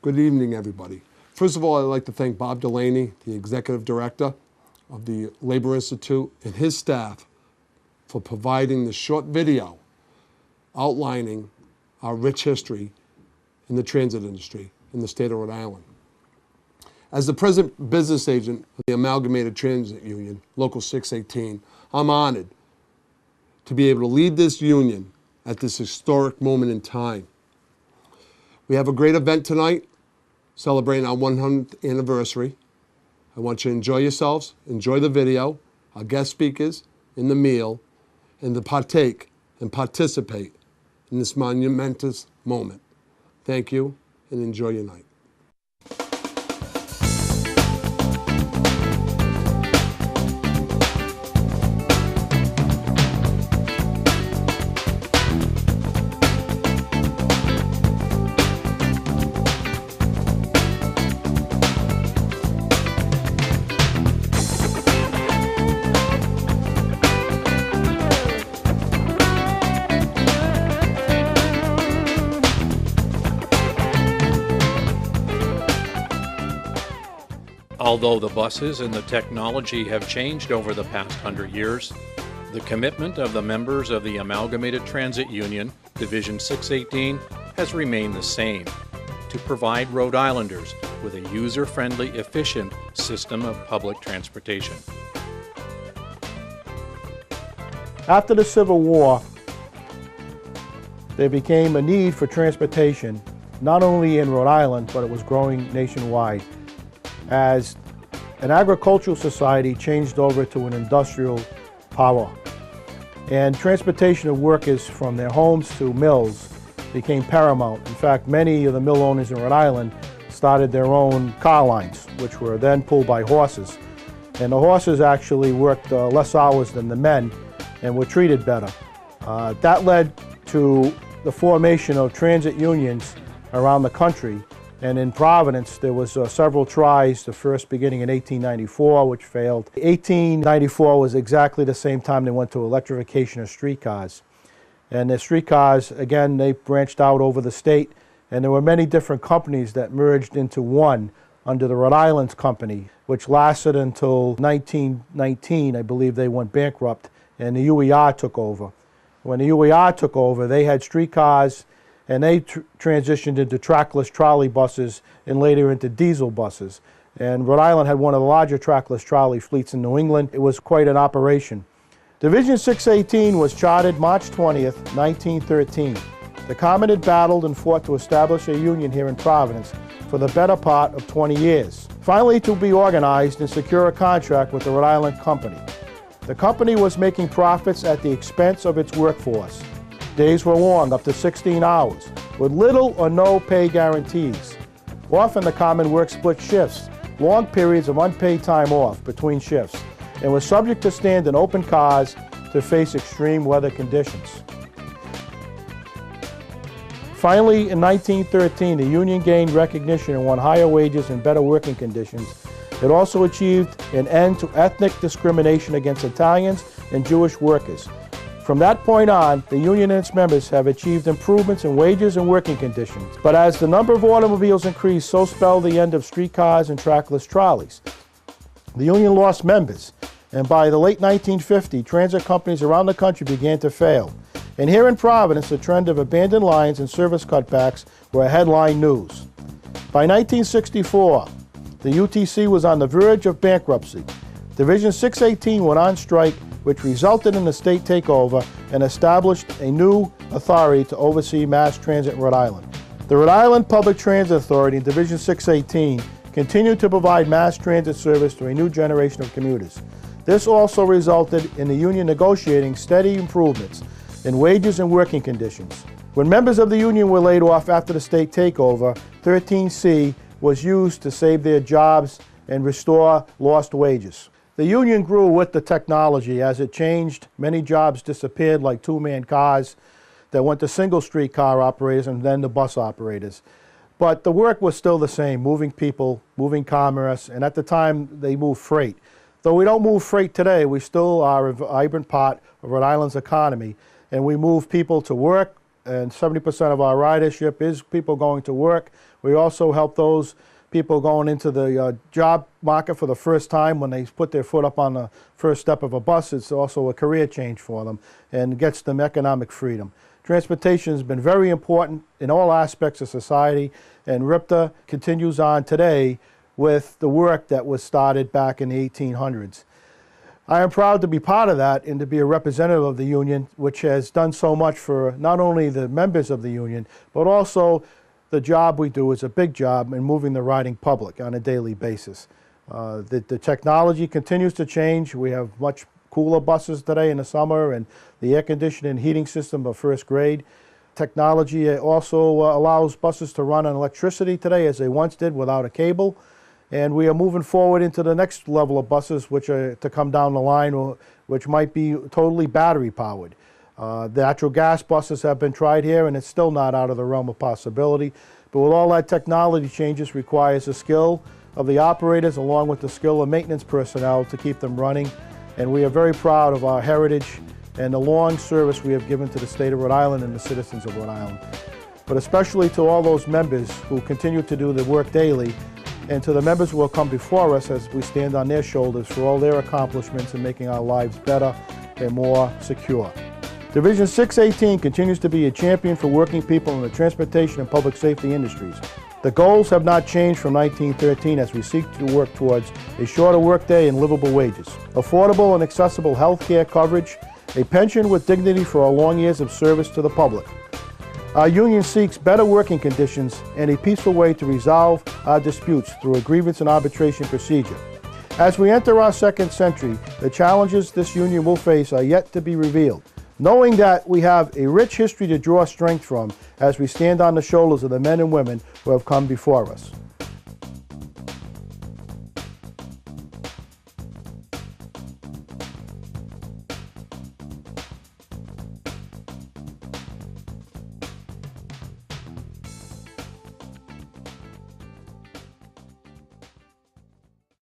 Good evening, everybody. First of all, I'd like to thank Bob Delaney, the Executive Director of the Labor Institute, and his staff for providing the short video outlining our rich history in the transit industry in the state of Rhode Island. As the President Business Agent of the Amalgamated Transit Union, Local 618, I'm honored to be able to lead this union at this historic moment in time. We have a great event tonight, celebrating our 100th anniversary. I want you to enjoy yourselves, enjoy the video, our guest speakers, and the meal, and to partake and participate in this monumentous moment. Thank you, and enjoy your night. Although the buses and the technology have changed over the past 100 years, the commitment of the members of the Amalgamated Transit Union, Division 618, has remained the same: to provide Rhode Islanders with a user-friendly, efficient system of public transportation. After the Civil War, there became a need for transportation, not only in Rhode Island, but it was growing nationwide, as an agricultural society changed over to an industrial power. And transportation of workers from their homes to mills became paramount. In fact, many of the mill owners in Rhode Island started their own car lines, which were then pulled by horses. And the horses actually worked less hours than the men and were treated better. That led to the formation of transit unions around the country. And in Providence, there was several tries, the first beginning in 1894, which failed. 1894 was exactly the same time they went to electrification of streetcars. And the streetcars, again, they branched out over the state, and there were many different companies that merged into one under the Rhode Island Company, which lasted until 1919. I believe they went bankrupt, and the UER took over. When the UER took over, they had streetcars, and they transitioned into trackless trolley buses and later into diesel buses. And Rhode Island had one of the larger trackless trolley fleets in New England. It was quite an operation. Division 618 was chartered March 20th, 1913. The Common had battled and fought to establish a union here in Providence for the better part of 20 years, finally to be organized and secure a contract with the Rhode Island Company. The company was making profits at the expense of its workforce. Days were long, up to 16 hours, with little or no pay guarantees. Often the Common worked split shifts, long periods of unpaid time off between shifts, and was subject to stand in open cars to face extreme weather conditions. Finally, in 1913, the union gained recognition and won higher wages and better working conditions. It also achieved an end to ethnic discrimination against Italians and Jewish workers. From that point on, the union and its members have achieved improvements in wages and working conditions. But as the number of automobiles increased, so spelled the end of streetcars and trackless trolleys. The union lost members, and by the late 1950s, transit companies around the country began to fail. And here in Providence, the trend of abandoned lines and service cutbacks were headline news. By 1964, the UTC was on the verge of bankruptcy. Division 618 went on strike, which resulted in a state takeover and established a new authority to oversee mass transit in Rhode Island. The Rhode Island Public Transit Authority in Division 618 continued to provide mass transit service to a new generation of commuters. This also resulted in the union negotiating steady improvements in wages and working conditions. When members of the union were laid off after the state takeover, 13C was used to save their jobs and restore lost wages. The union grew with the technology. As it changed, many jobs disappeared, like two-man cars that went to single streetcar operators and then the bus operators. But the work was still the same, moving people, moving commerce, and at the time they moved freight. Though we don't move freight today, we still are a vibrant part of Rhode Island's economy, and we move people to work, and 70% of our ridership is people going to work. We also help those people going into the job market for the first time. When they put their foot up on the first step of a bus, it's also a career change for them and gets them economic freedom. Transportation has been very important in all aspects of society, and RIPTA continues on today with the work that was started back in the 1800s. I am proud to be part of that and to be a representative of the union, which has done so much for not only the members of the union, but also the job we do is a big job in moving the riding public on a daily basis. The technology continues to change. We have much cooler buses today in the summer, and the air conditioning and heating system of first grade. Technology also allows buses to run on electricity today, as they once did without a cable. And we are moving forward into the next level of buses, which are to come down the line, which might be totally battery powered. The natural gas buses have been tried here, and it's still not out of the realm of possibility. But with all that technology changes requires the skill of the operators along with the skill of maintenance personnel to keep them running. And we are very proud of our heritage and the long service we have given to the state of Rhode Island and the citizens of Rhode Island. But especially to all those members who continue to do the work daily, and to the members who will come before us as we stand on their shoulders for all their accomplishments in making our lives better and more secure. Division 618 continues to be a champion for working people in the transportation and public safety industries. The goals have not changed from 1913 as we seek to work towards a shorter workday and livable wages, affordable and accessible health care coverage, a pension with dignity for our long years of service to the public. Our union seeks better working conditions and a peaceful way to resolve our disputes through a grievance and arbitration procedure. As we enter our second century, the challenges this union will face are yet to be revealed. Knowing that we have a rich history to draw strength from as we stand on the shoulders of the men and women who have come before us.